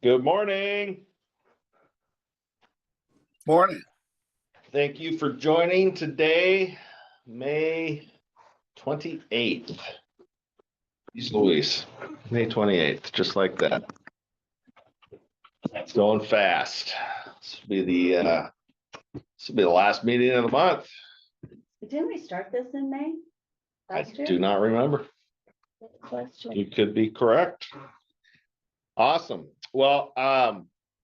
Good morning. Morning. Thank you for joining today, May 28th. Jeez Louise, May 28th, just like that. It's going fast. This will be the last meeting of the month. Didn't we start this in May? I do not remember. You could be correct. Awesome. Well, I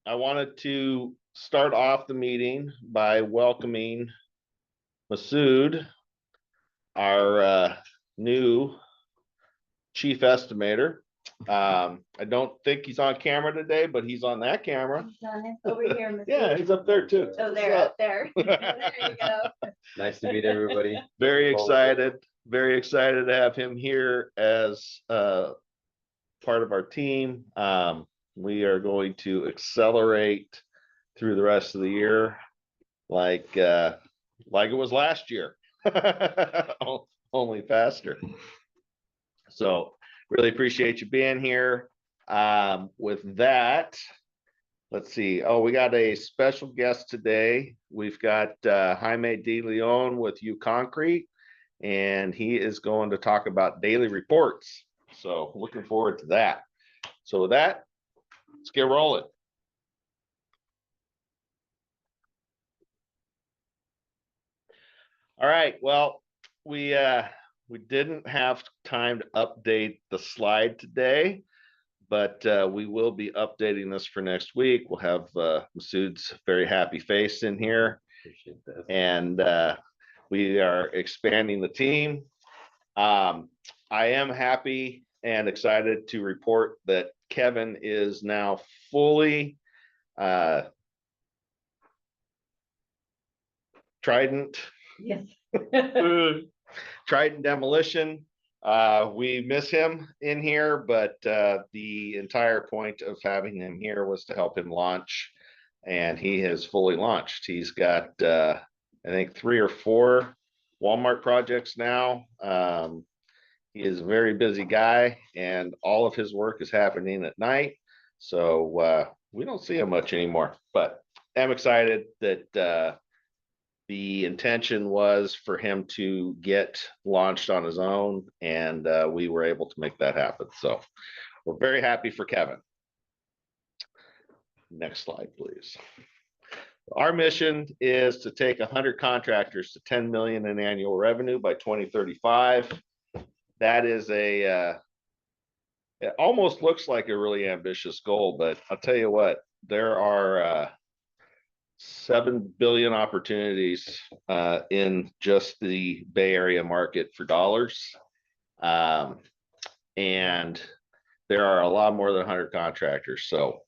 wanted to start off the meeting by welcoming Masood, our new chief estimator. I don't think he's on camera today, but he's on that camera. He's on it over here. Masood. Yeah, he's up there too. Oh, they're up there. There you go. Nice to meet everybody. Very excited to have him here as part of our team. We are going to accelerate through the rest of the year like it was last year, only faster. So really appreciate you being here. With that, let's see. Oh, we got a special guest today. We've got Jaime De Leon with U Concrete, and he is going to talk about daily reports. So looking forward to that. So with that, let's get rolling. All right, well, we didn't have time to update the slide today, but we will be updating this for next week. We'll have Masood's very happy face in here. Appreciate that. And we are expanding the team. I am happy and excited to report that Kevin is now fully Trident. Yes. Trident Demolition. We miss him in here, but the entire point of having him here was to help him launch, and he has fully launched. He's got I think 3 or 4 Walmart projects now. He is a very busy guy, and all of his work is happening at night, so we don't see him much anymore. But I'm excited that the intention was for him to get launched on his own, and we were able to make that happen. So we're very happy for Kevin. Next slide, please. Our mission is to take 100 contractors to 10 million in annual revenue by 2035. That is it almost looks like a really ambitious goal, but I'll tell you what, there are 7 billion opportunities in just the Bay Area market for dollars. And there are a lot more than 100 contractors. So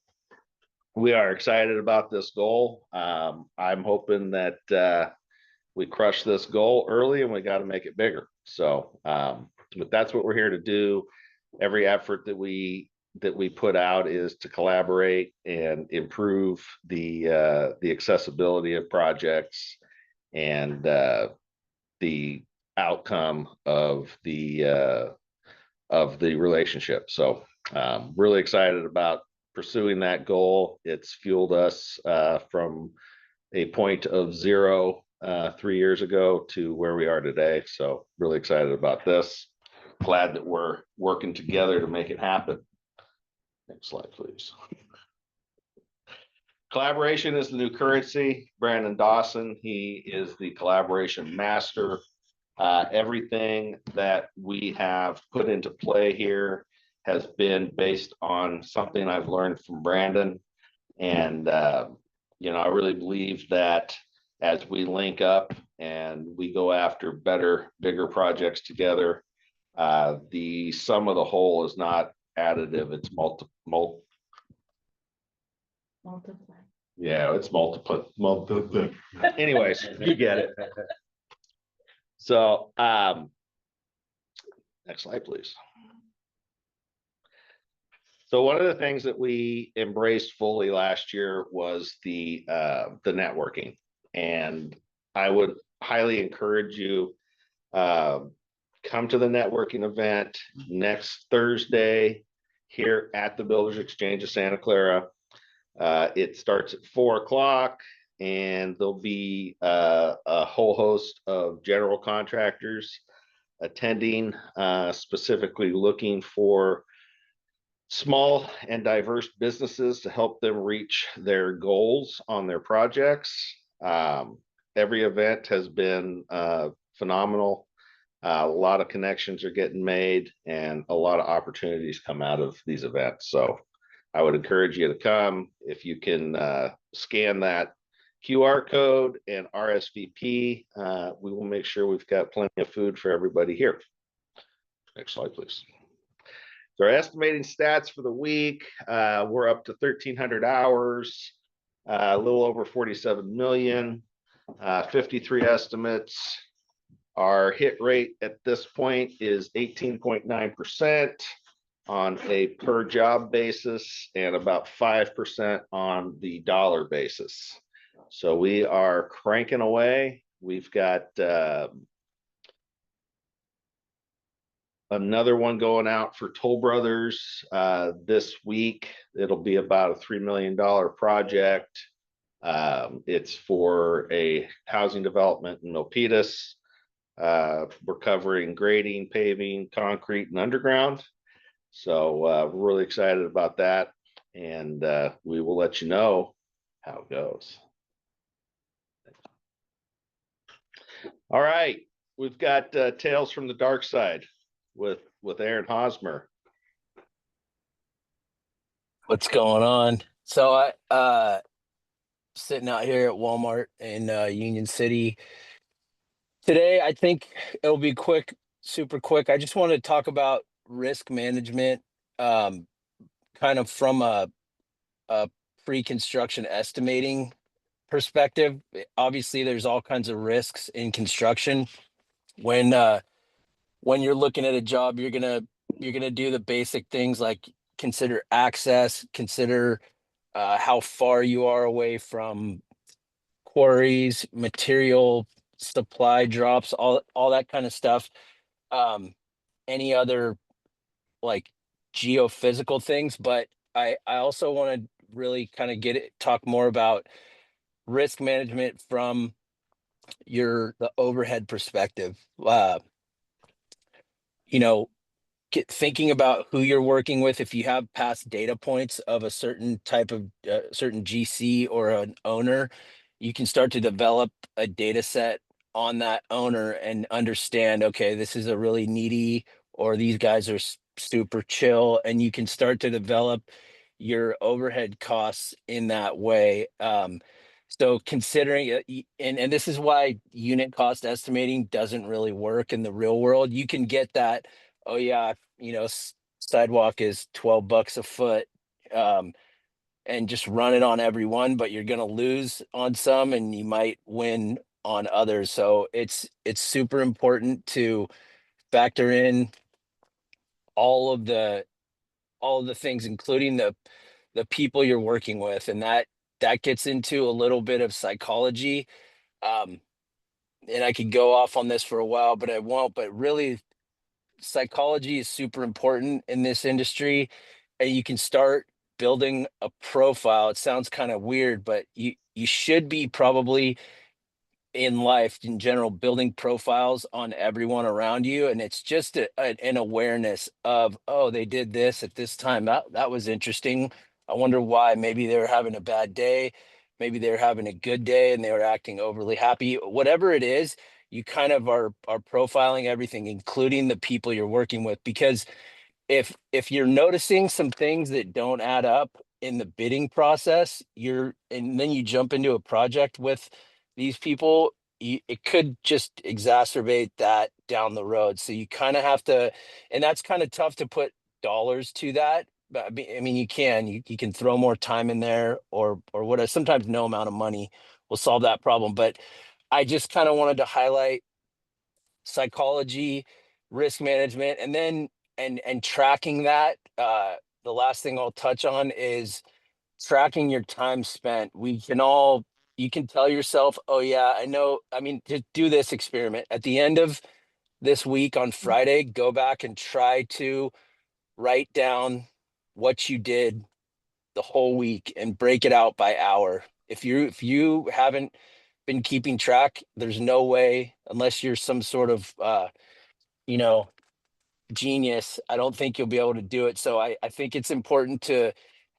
we are excited about this goal. I'm hoping that we crush this goal early, and we got to make it bigger. So but that's what we're here to do. Every effort that we put out is to collaborate and improve the accessibility of projects and the outcome of the relationship. So really excited about pursuing that goal. It's fueled us from a point of 0 3 years ago to where we are today. So really excited about this. Glad that we're working together to make it happen. Next slide, please. Collaboration is the new currency. Brandon Dawson, he is the collaboration master. Everything that we have put into play here has been based on something I've learned from Brandon. And, you know, I really believe that as we link up and we go after better, bigger projects together, the sum of the whole is not additive, it's multiply. Yeah, it's multiple. Anyways, you get it. So next slide, please. So one of the things that we embraced fully last year was the networking, and I would highly encourage you come to the networking event next Thursday here at the Builders Exchange of Santa Clara. It starts at 4 o'clock, and there'll be a whole host of general contractors attending, specifically looking for small and diverse businesses to help them reach their goals on their projects. Every event has been phenomenal. A lot of connections are getting made, and a lot of opportunities come out of these events. So I would encourage you to come. If you can scan that QR code and RSVP, we will make sure we've got plenty of food for everybody here. Next slide, please. So our estimating stats for the week, we're up to 1,300 hours, a little over 47 million, 53 estimates. Our hit rate at this point is 18.9% on a per job basis, and about 5% on the dollar basis. So we are cranking away. We've got another one going out for Toll Brothers this week. It'll be about a $3 million project. It's for a housing development in Milpitas. We're covering grading, paving, concrete, and underground. So we're really excited about that, and we will let you know how it goes. All right, we've got Tales from the Dark Side with Aaron Hosmer. What's going on? So I sitting out here at Walmart in Union City today. I think it'll be quick, super quick. I just want to talk about risk management, kind of from a pre-construction estimating perspective. Obviously, there's all kinds of risks in construction. When you're looking at a job, you're gonna do the basic things like consider access, consider how far you are away from quarries, material supply drops, all that kind of stuff. Any other like geophysical things, but I also want to really kind of talk more about risk management from the overhead perspective. You know, thinking about who you're working with. If you have past data points of a certain type of certain GC or an owner, you can start to develop a data set on that owner and understand, okay, this is a really needy, or these guys are super chill, and you can start to develop your overhead costs in that way. So considering and this is why unit cost estimating doesn't really work in the real world. You can get that, oh yeah, sidewalk is $12 a foot, and just run it on every one, but you're going to lose on some and you might win on others. So it's super important to factor in all of the things, including the people you're working with, and that gets into a little bit of psychology. And I could go off on this for a while, but I won't. But really, psychology is super important in this industry, and you can start building a profile. It sounds kind of weird, but you should be probably in life in general building profiles on everyone around you, and it's just an awareness of, oh, they did this at this time, that was interesting. I wonder why. Maybe they were having a bad day, maybe they were having a good day and they were acting overly happy. Whatever it is, you kind of are profiling everything, including the people you're working with, because if you're noticing some things that don't add up in the bidding process, and then you jump into a project with these people, it could just exacerbate that down the road. So you kind of have to, and that's kind of tough to put dollars to that. But I mean, you can throw more time in there, or whatever. Sometimes no amount of money will solve that problem. But I just kind of wanted to highlight psychology, risk management, and then and tracking that. The last thing I'll touch on is tracking your time spent. You can tell yourself, oh yeah, I know. I mean, to do this experiment at the end of this week on Friday, go back and try to write down what you did the whole week and break it out by hour. If you haven't been keeping track, there's no way, unless you're some sort of you know, genius, I don't think you'll be able to do it. So I think it's important to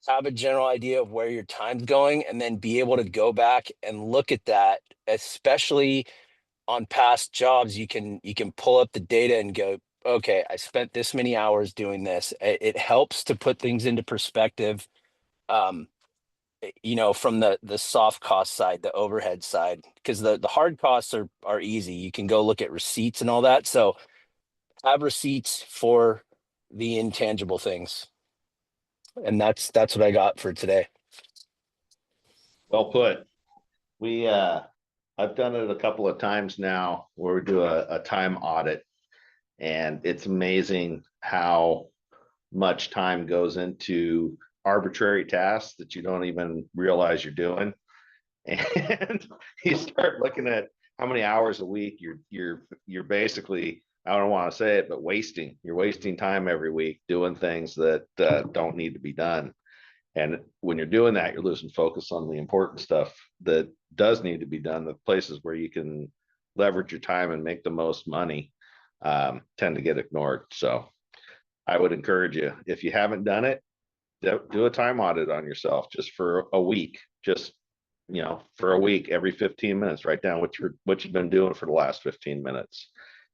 have a general idea of where your time's going and then be able to go back and look at that, especially on past jobs. You can pull up the data and go, okay, I spent this many hours doing this. It helps to put things into perspective. Um, from the soft cost side, the overhead side, because the hard costs are easy. You can go look at receipts and all that. So have receipts for the intangible things. And that's what I got for today. Well put. We, I've done it a couple of times now where we do a time audit. And it's amazing how much time goes into arbitrary tasks that you don't even realize you're doing. And you start looking at how many hours a week you're basically, I don't want to say it, but you're wasting time every week doing things that don't need to be done. And when you're doing that, you're losing focus on the important stuff that does need to be done. The places where you can leverage your time and make the most money tend to get ignored. So I would encourage you, if you haven't done it, do a time audit on yourself just for a week. Just, for a week, every 15 minutes, write down what you've been doing for the last 15 minutes.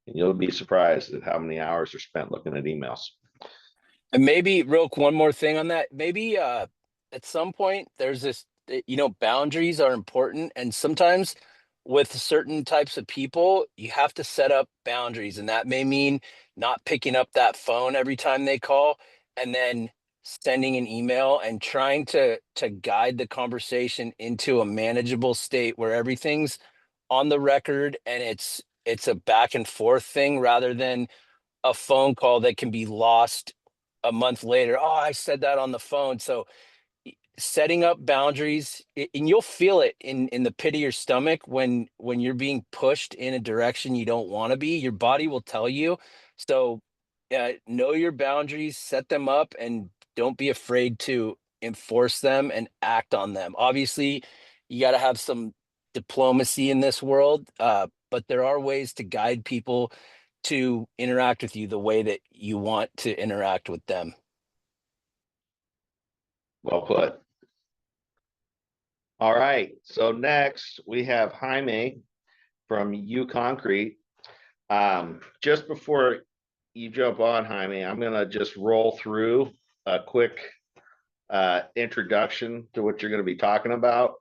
And you'll be surprised at how many hours are spent looking at emails. And maybe one more thing on that. Maybe at some point there's this, boundaries are important. And sometimes with certain types of people, you have to set up boundaries. And that may mean not picking up that phone every time they call, and then sending an email and trying to guide the conversation into a manageable state where everything's on the record and it's a back and forth thing rather than a phone call that can be lost a month later. Oh, I said that on the phone. So setting up boundaries, and you'll feel it in the pit of your stomach when you're being pushed in a direction you don't want to be. Your body will tell you. So know your boundaries, set them up, and don't be afraid to enforce them and act on them. Obviously, you got to have some diplomacy in this world, but there are ways to guide people to interact with you the way that you want to interact with them. Well put. All right, so next we have Jaime from U Concrete. Just before you jump on, Jaime, I'm gonna just roll through a quick introduction to what you're gonna be talking about.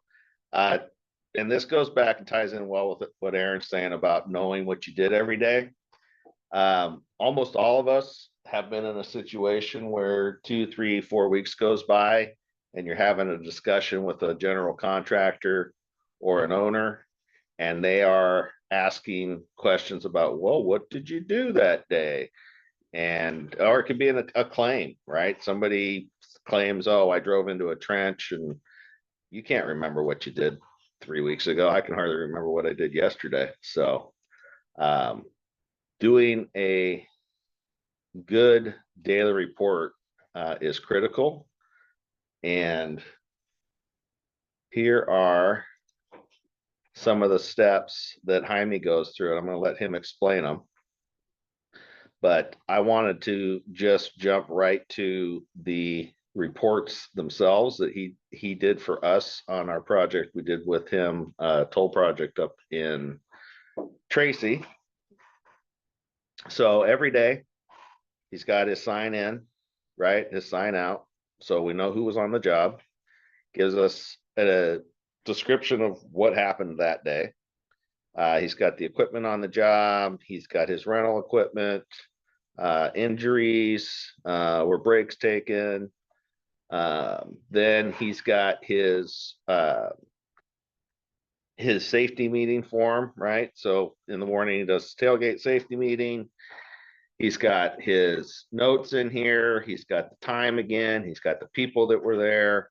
And this goes back and ties in well with what Aaron's saying about knowing what you did every day. Almost all of us have been in a situation where 2, 3, 4 weeks goes by and you're having a discussion with a general contractor or an owner, and they are asking questions about, well, what did you do that day? Or it could be a claim, right? Somebody claims, oh, I drove into a trench, and you can't remember what you did 3 weeks ago. I can hardly remember what I did yesterday. So doing a good daily report is critical. And here are some of the steps that Jaime goes through, and I'm going to let him explain them. But I wanted to just jump right to the reports themselves that he did for us on our project. We did with him a toll project up in Tracy. So every day he's got his sign in, right? His sign out. So we know who was on the job. Gives us a description of what happened that day. He's got the equipment on the job. He's got his rental equipment, injuries, were breaks taken. Then he's got his safety meeting form, right? So in the morning, he does tailgate safety meeting. He's got his notes in here. He's got the time again. He's got the people that were there.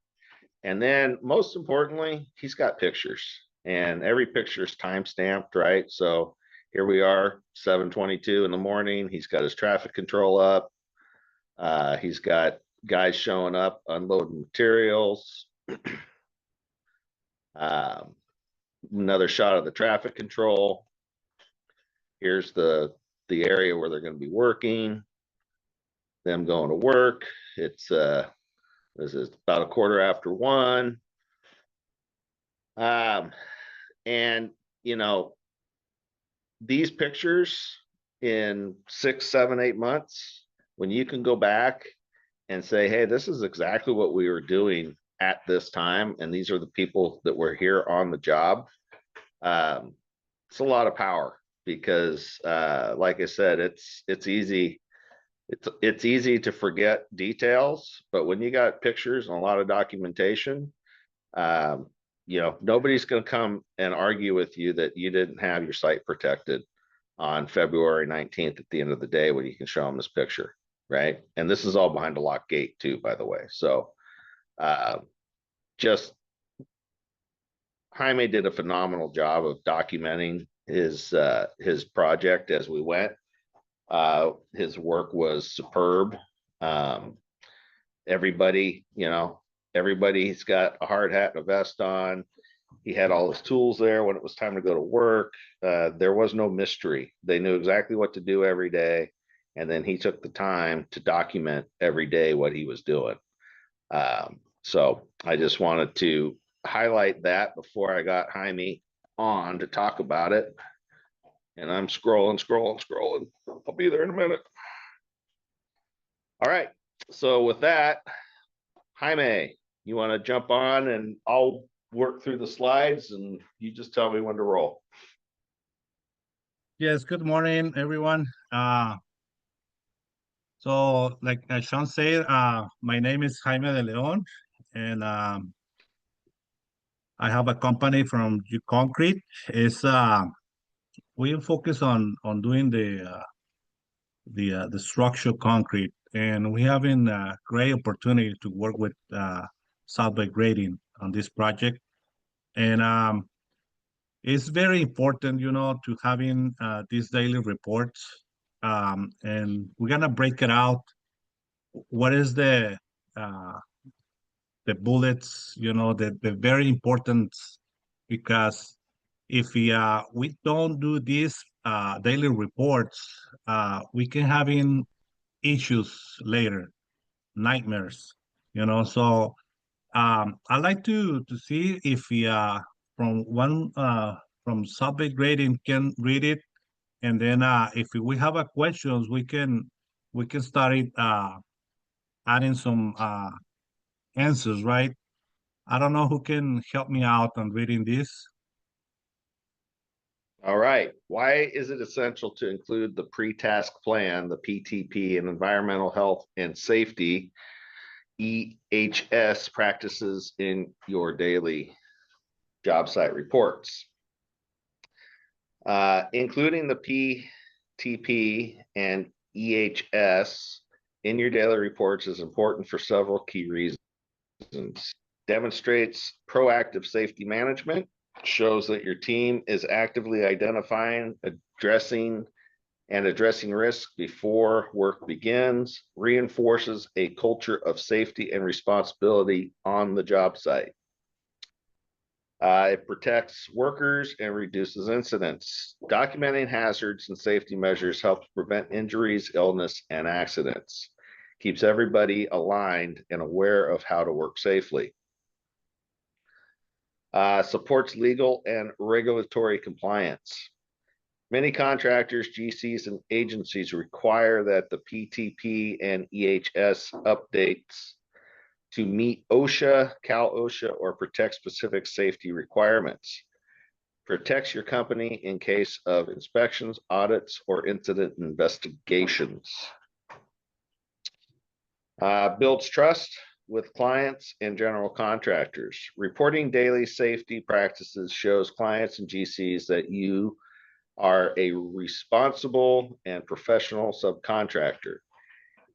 And then most importantly, he's got pictures, and every picture is time stamped, right? So here we are, 7:22 in the morning. He's got his traffic control up. He's got guys showing up, unloading materials. Another shot of the traffic control. Here's the area where they're going to be working. Them going to work. It's this is about 1:15. And you know, these pictures in 6, 7, 8 months, when you can go back and say, hey, this is exactly what we were doing at this time, and these are the people that were here on the job. It's a lot of power because, like I said, it's easy. It's easy to forget details, but when you got pictures and a lot of documentation, you know, nobody's going to come and argue with you that you didn't have your site protected on February 19th at the end of the day when you can show them this picture, right? And this is all behind a locked gate too, by the way. So just Jaime did a phenomenal job of documenting his project as we went. His work was superb. Everybody, you know, everybody's got a hard hat and a vest on. He had all his tools there when it was time to go to work. There was no mystery. They knew exactly what to do every day. And then he took the time to document every day what he was doing. So I just wanted to highlight that before I got Jaime on to talk about it. And I'm scrolling. I'll be there in a minute. All right. So with that, Jaime, you want to jump on and I'll work through the slides and you just tell me when to roll. Yes, good morning, everyone. So like Sean said, my name is Jaime de Leon, and I have a company from Concrete. It's we focus on doing the structural concrete, and we having a great opportunity to work with Southway Grading on this project, and it's very important, you know, to having these daily reports, and we're gonna break it out. What is the bullets, you know, the very important, because if we don't do these daily reports, we can having issues later, nightmares, you know. So I like to see if we from subject grading can read it, and then if we have a questions, we can start it adding some answers, right? I don't know who can help me out on reading this. All right. Why is it essential to include the pre-task plan, the PTP, and environmental health and safety EHS practices in your daily job site reports? Including the PTP and EHS in your daily reports is important for several key reasons. Demonstrates proactive safety management, shows that your team is actively identifying, addressing risk before work begins, reinforces a culture of safety and responsibility on the job site. It protects workers and reduces incidents. Documenting hazards and safety measures helps prevent injuries, illness, and accidents. Keeps everybody aligned and aware of how to work safely. Supports legal and regulatory compliance. Many contractors, GCs, and agencies require that the PTP and EHS updates to meet OSHA, Cal OSHA, or protect specific safety requirements. Protects your company in case of inspections, audits, or incident investigations. Builds trust with clients and general contractors. Reporting daily safety practices shows clients and GCs that you are a responsible and professional subcontractor.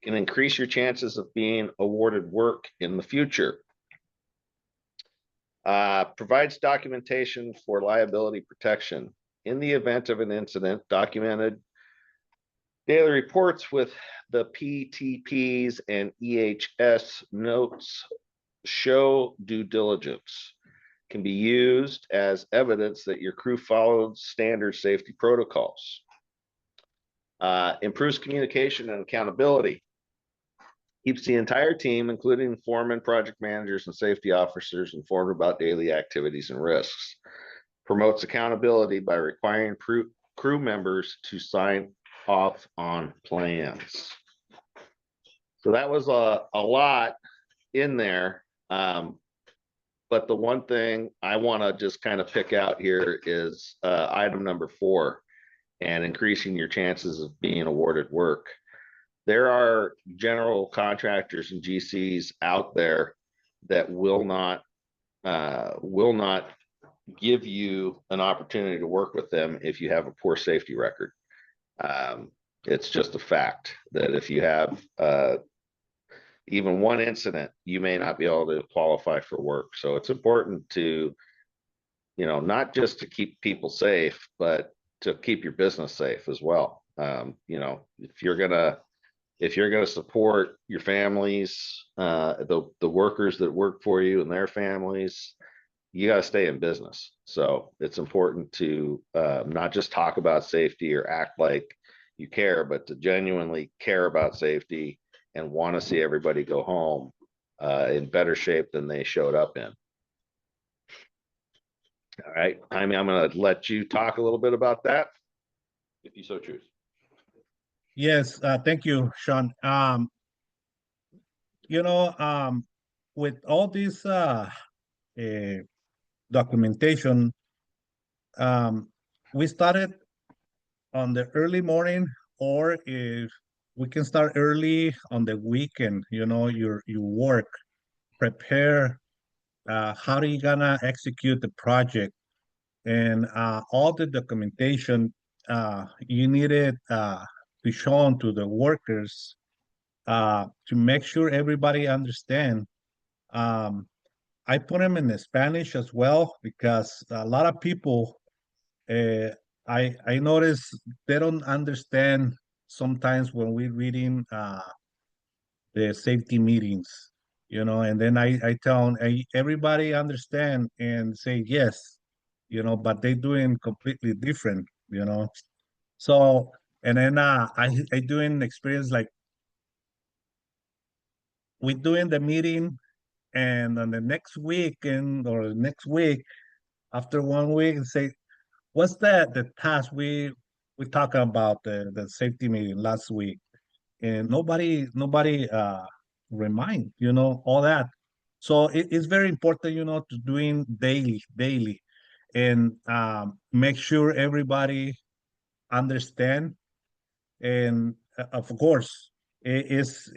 Can increase your chances of being awarded work in the future. Provides documentation for liability protection. In the event of an incident, documented Daily reports with the PTPs and EHS notes show due diligence. Can be used as evidence that your crew followed standard safety protocols. Improves communication and accountability. Keeps the entire team, including foremen, project managers, and safety officers, informed about daily activities and risks. Promotes accountability by requiring crew members to sign off on plans. So that was a lot in there. But the one thing I want to just kind of pick out here is item number 4, and increasing your chances of being awarded work. There are general contractors and GCs out there that will not give you an opportunity to work with them if you have a poor safety record. It's just a fact that if you have even one incident, you may not be able to qualify for work. So it's important to, not just to keep people safe, but to keep your business safe as well. If you're gonna support your families, the workers that work for you and their families, you got to stay in business. So it's important to not just talk about safety or act like you care, but to genuinely care about safety and want to see everybody go home in better shape than they showed up in. All right, I'm going to let you talk a little bit about that, if you so choose. Yes, thank you, Sean. With all this documentation, we started on the early morning, or if we can start early on the weekend, your work, prepare, how are you gonna execute the project, and all the documentation you needed to show to the workers to make sure everybody understand. I put them in the Spanish as well, because a lot of people, I notice they don't understand sometimes when we're reading the safety meetings, and then I tell them, everybody understand and say yes, but they doing completely different, So, and then I doing experience like we doing the meeting, and on the next weekend or the next week, after 1 week, say, what's the task we talking about the safety meeting last week, and nobody remind all that. So it's very important to doing daily, and make sure everybody understand. And of course, it's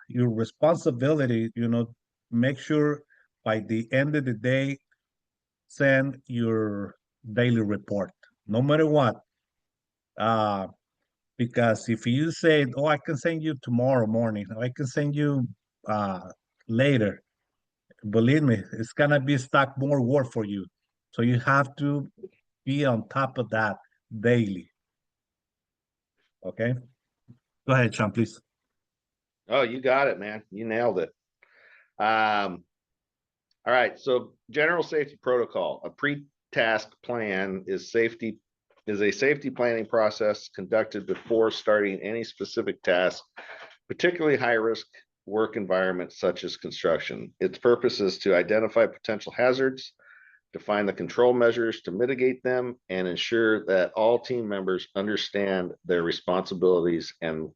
your responsibility, make sure by the end of the day, send your daily report, no matter what. Because if you say, oh, I can send you tomorrow morning, or I can send you later, believe me, it's gonna be stuck more work for you. So you have to be on top of that daily. Okay, go ahead, Sean, please. Oh, you got it, man. You nailed it. All right. So general safety protocol, a pre-task plan is a safety planning process conducted before starting any specific task, particularly high-risk work environments such as construction. Its purpose is to identify potential hazards, define the control measures to mitigate them, and ensure that all team members understand their responsibilities and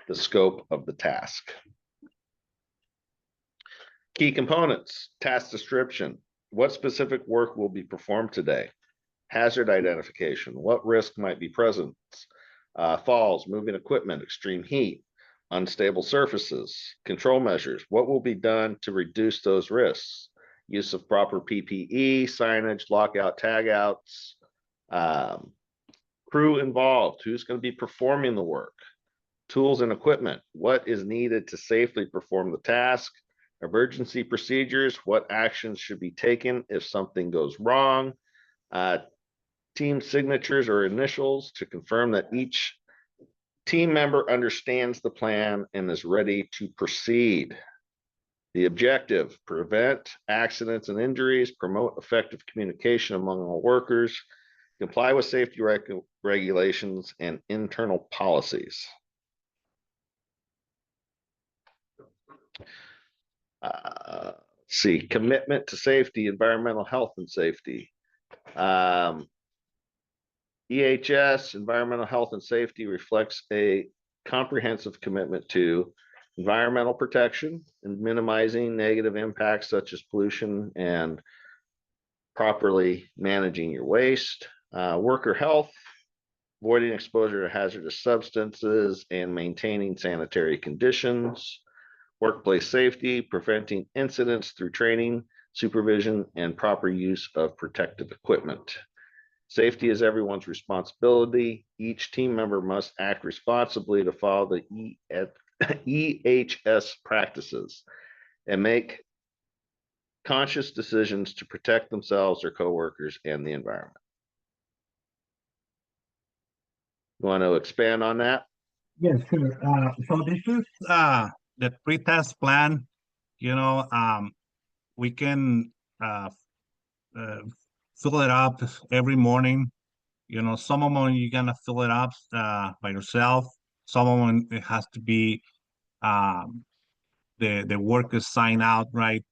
the scope of the task. Key components, task description. What specific work will be performed today? Hazard identification. What risk might be present? Falls, moving equipment, extreme heat, unstable surfaces, control measures. What will be done to reduce those risks? Use of proper PPE, signage, lockout, tagouts, crew involved. Who's going to be performing the work? Tools and equipment. What is needed to safely perform the task? Emergency procedures. What actions should be taken if something goes wrong? Team signatures or initials to confirm that each team member understands the plan and is ready to proceed. The objective: prevent accidents and injuries, promote effective communication among all workers, comply with safety regulations and internal policies. Let's see, commitment to safety, environmental health and safety. EHS, environmental health and safety, reflects a comprehensive commitment to environmental protection and minimizing negative impacts such as pollution and properly managing your waste. Worker health, avoiding exposure to hazardous substances and maintaining sanitary conditions. Workplace safety, preventing incidents through training, supervision, and proper use of protective equipment. Safety is everyone's responsibility. Each team member must act responsibly to follow the EHS practices and make conscious decisions to protect themselves, their coworkers, and the environment. You want to expand on that? Yes, sure. So this is the pre-test plan. You know, we can fill it up every morning. You know, some of them you're gonna fill it up by yourself. Some of them it has to be the workers sign out, right?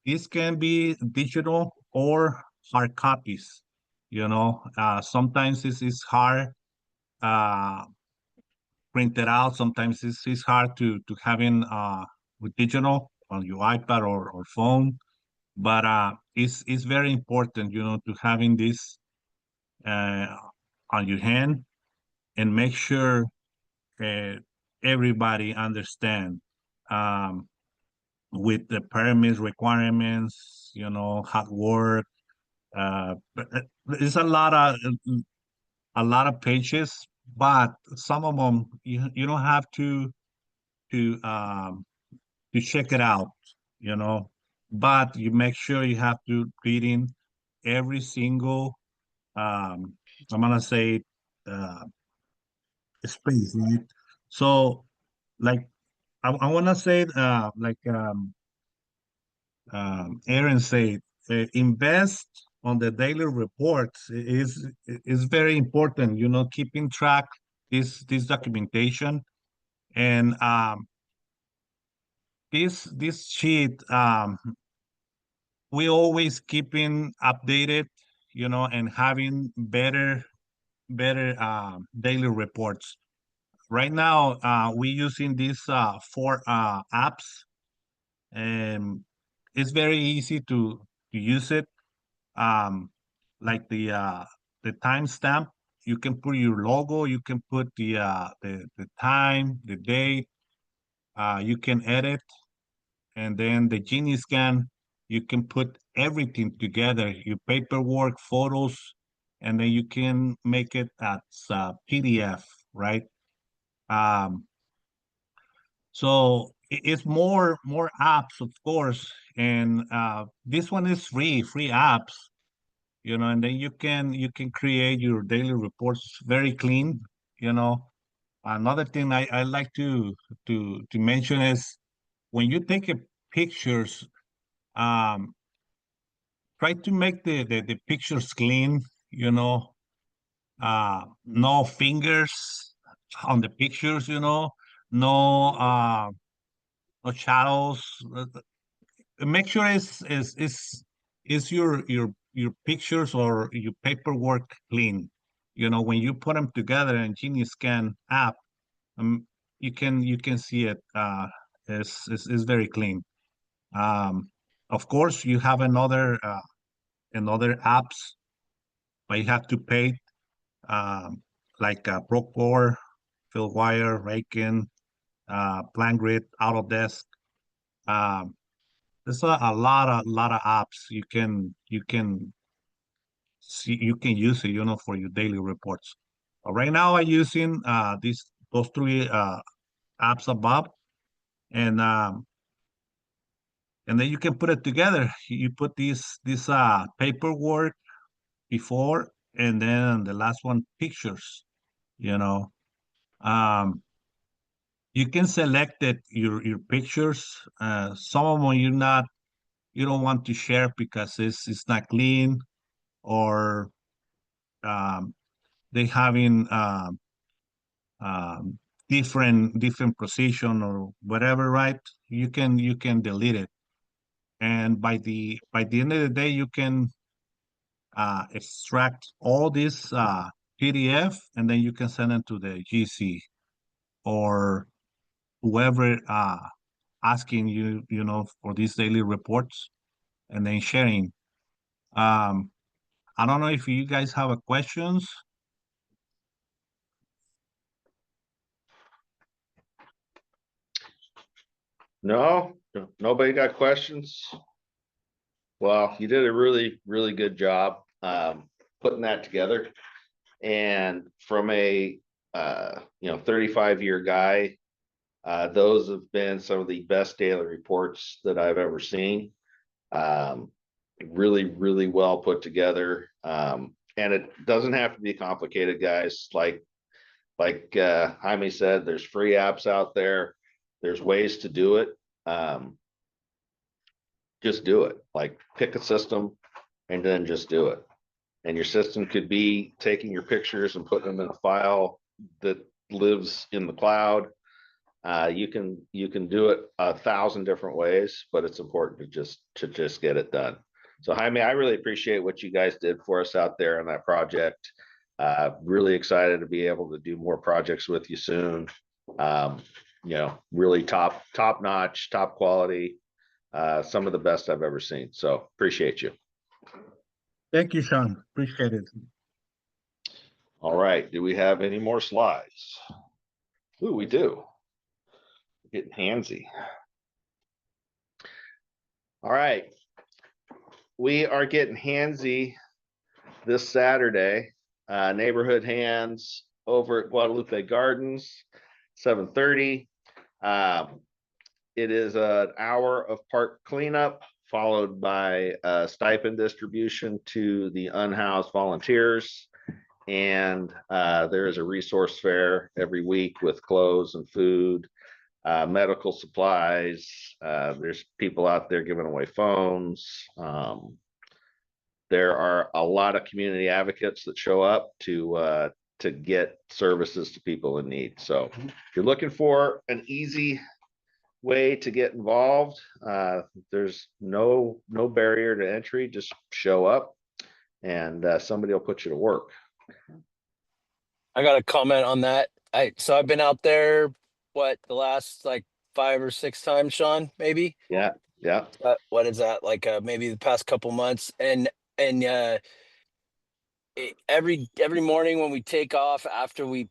This can be digital or hard copies. You know, sometimes this is hard printed out. Sometimes it's hard to having with digital on your iPad or phone. But it's very important, you know, to having this on your hand and make sure everybody understand with the permits requirements, you know, hard work. But it's a lot of pages, but some of them you don't have to check it out, you know. But you make sure you have to read in every single I'm gonna say space, right? So like I wanna say like Aaron said, invest on the daily reports is very important, you know, keeping track this documentation and this sheet we always keeping updated, you know, and having better daily reports. Right now, we're using these 4 apps, and it's very easy to use it. Like the timestamp, you can put your logo, you can put the time, the date, you can edit, and then the Genie scan, you can put everything together, your paperwork, photos, and then you can make it as a PDF, right? So it's more apps, of course, and this one is free apps, you know, and then you can create your daily reports very clean, you know. Another thing I like to mention is when you take a pictures, um, try to make the pictures clean, you know, no fingers on the pictures, you know, no no shadows. Make sure is your pictures or your paperwork clean. You know, when you put them together in Genie Scan app, you can see it is very clean. Of course, you have another apps, but you have to pay like Procore, Fieldwire, Raken, PlanGrid, Autodesk. There's a lot of apps you can see, you can use it, you know, for your daily reports. Right now I'm using those 3 apps above, and then you can put it together. You put this paperwork before, and then the last one pictures, you know. You can select it, your pictures. Some of them you don't want to share because it's not clean, or they having um, different position or whatever, right? You can delete it, and by the end of the day, you can extract all this PDF, and then you can send it to the GC or whoever asking you, for these daily reports, and then sharing. Um, I don't know if you guys have a questions. Nobody got questions? Well, you did a really, really good job putting that together. And from a 35-year guy, those have been some of the best daily reports that I've ever seen. Really, really well put together. And it doesn't have to be complicated, guys. Like Jaime said, there's free apps out there. There's ways to do it. Just do it. Like, pick a system and then just do it. And your system could be taking your pictures and putting them in a file that lives in the cloud. You can do it 1,000 different ways, but it's important to just get it done. So Jaime, I really appreciate what you guys did for us out there on that project. Really excited to be able to do more projects with you soon. Really top notch, top quality, some of the best I've ever seen. So appreciate you. Thank you, Sean. Appreciate it. All right, do we have any more slides? Ooh, we do. Getting handsy. All right, we are getting handsy this Saturday. Neighborhood hands over at Guadalupe Gardens, 7:30. It is an hour of park cleanup, followed by stipend distribution to the unhoused volunteers. And there is a resource fair every week with clothes and food, medical supplies. There's people out there giving away phones. There are a lot of community advocates that show up to get services to people in need. So if you're looking for an easy way to get involved, there's no barrier to entry. Just show up and somebody will put you to work. I got a comment on that. So I've been out there, the last like 5 or 6 times, Sean, maybe. Yeah. What is that, like maybe the past couple months, and every morning when we take off after we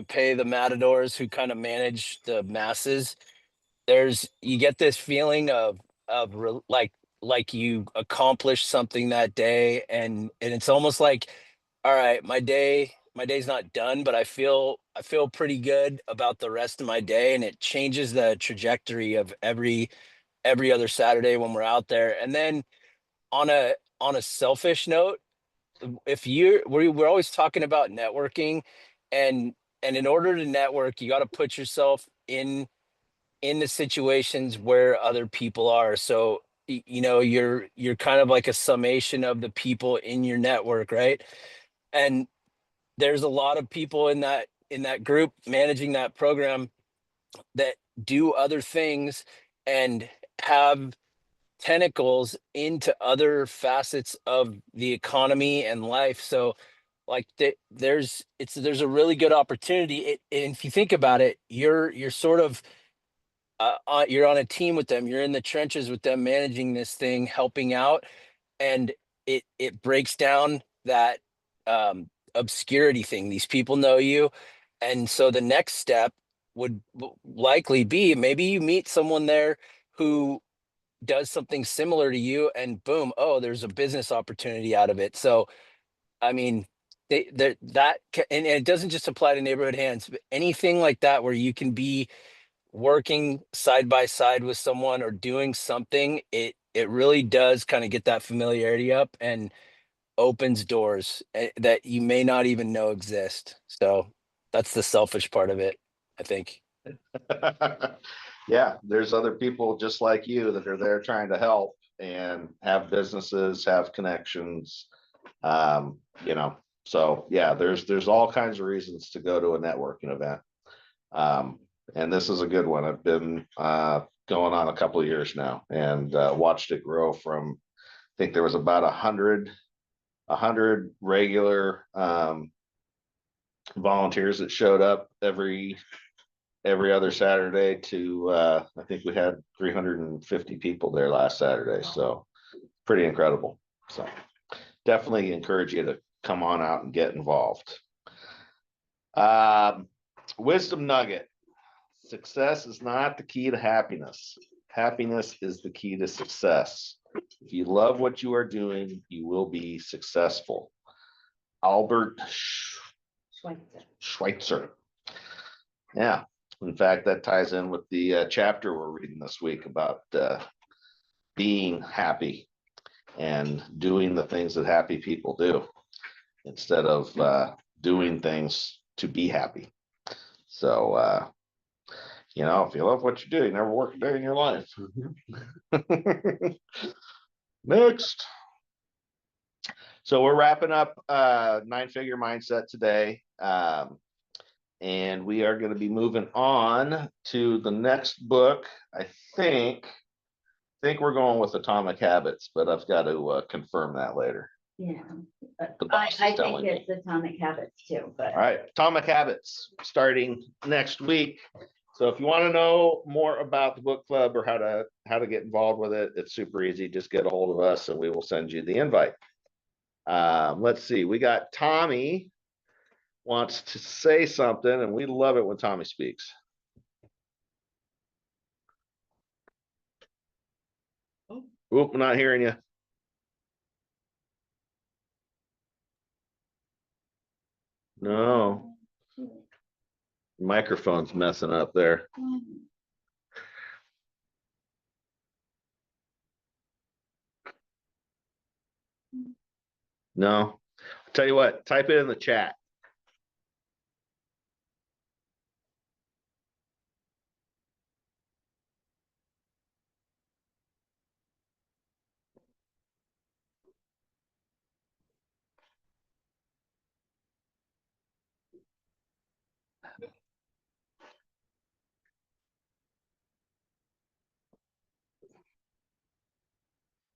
pay the matadors who kind of manage the masses, you get this feeling of like you accomplished something that day, and it's almost like, all right, my day's not done, but I feel pretty good about the rest of my day, and it changes the trajectory of every other Saturday when we're out there. And then on a selfish note, we're always talking about networking, and in order to network, you got to put yourself in the situations where other people are. So you're kind of like a summation of the people in your network, right? And there's a lot of people in that group managing that program that do other things and have tentacles into other facets of the economy and life. So like there's a really good opportunity. And if you think about it, you're sort of you're on a team with them, you're in the trenches with them, managing this thing, helping out, and it breaks down that obscurity thing. These people know you, and so the next step would likely be maybe you meet someone there who does something similar to you, and boom, oh, there's a business opportunity out of it. So I mean, and it doesn't just apply to neighborhood hands, but anything like that where you can be working side by side with someone or doing something, it really does kind of get that familiarity up and opens doors that you may not even know exist. So That's the selfish part of it, I think. Yeah, there's other people just like you that are there trying to help and have businesses, have connections. You know, so yeah, there's all kinds of reasons to go to a networking event. And this is a good one. I've been going on a couple of years now and watched it grow from, I think there was about 100 regular volunteers that showed up every other Saturday to I think we had 350 people there last Saturday. So pretty incredible. So definitely encourage you to come on out and get involved. Wisdom nugget. Success is not the key to happiness. Happiness is the key to success. If you love what you are doing, you will be successful. Albert Schweitzer. Yeah. In fact, that ties in with the chapter we're reading this week about being happy and doing the things that happy people do instead of doing things to be happy. So, you know, if you love what you do, you never work a day in your life. Next. So we're wrapping up 9-figure mindset today. And we are going to be moving on to the next book. I think we're going with Atomic Habits, but I've got to confirm that later. Yeah, The I boss is think telling me. it's Atomic Habits too, but. All right, Atomic Habits starting next week. So if you want to know more about the book club or how to get involved with it, it's super easy. Just get a hold of us and we will send you the invite. Let's see. We got Tommy wants to say something, and we love it when Tommy speaks. Oop, I'm not hearing you. No. Microphone's messing up there. No. I'll tell you what, type it in the chat.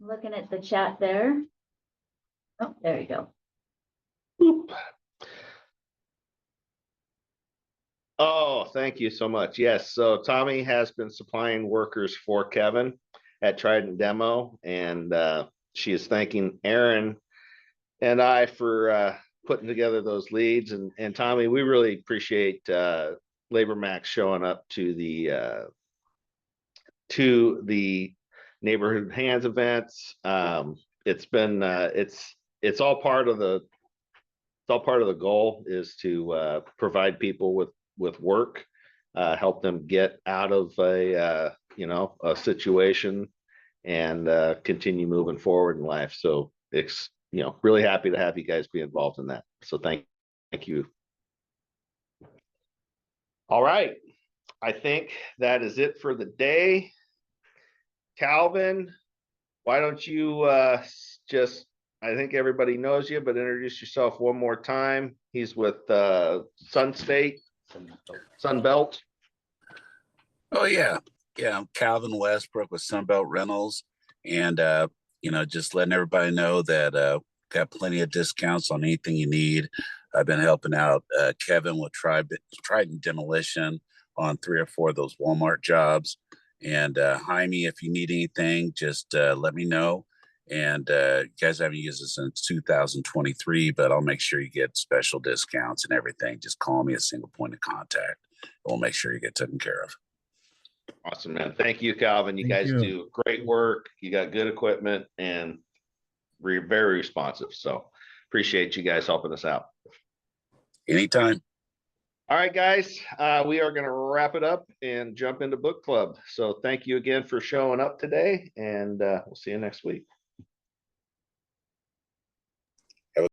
Looking at the chat there. Oh, there you go. Oop. Oh, thank you so much. Yes, so Tommy has been supplying workers for Kevin at Trident Demo, and she is thanking Aaron and I for putting together those leads. And Tommy, we really appreciate Labor Max showing up to the neighborhood hands events. It's been it's all part of the goal is to provide people with work, help them get out of a a situation and continue moving forward in life. So it's really happy to have you guys be involved in that. So thank you. All right, I think that is it for the day. Calvin, why don't you just, I think everybody knows you, but introduce yourself one more time. He's with Sun Belt. Oh yeah. I'm Calvin Westbrook with Sunbelt Rentals, and just letting everybody know that got plenty of discounts on anything you need. I've been helping out Kevin with Trident Demolition on 3 or 4 of those Walmart jobs. And Jaime, if you need anything, just let me know. And you guys haven't used it since 2023, but I'll make sure you get special discounts and everything. Just call me, a single point of contact. We'll make sure you get taken care of. Awesome, man. Thank you, Calvin. You guys do great work. You got good equipment and we're very responsive. So appreciate you guys helping us out. Anytime. All right, guys, we are going to wrap it up and jump into book club. So thank you again for showing up today, and we'll see you next week.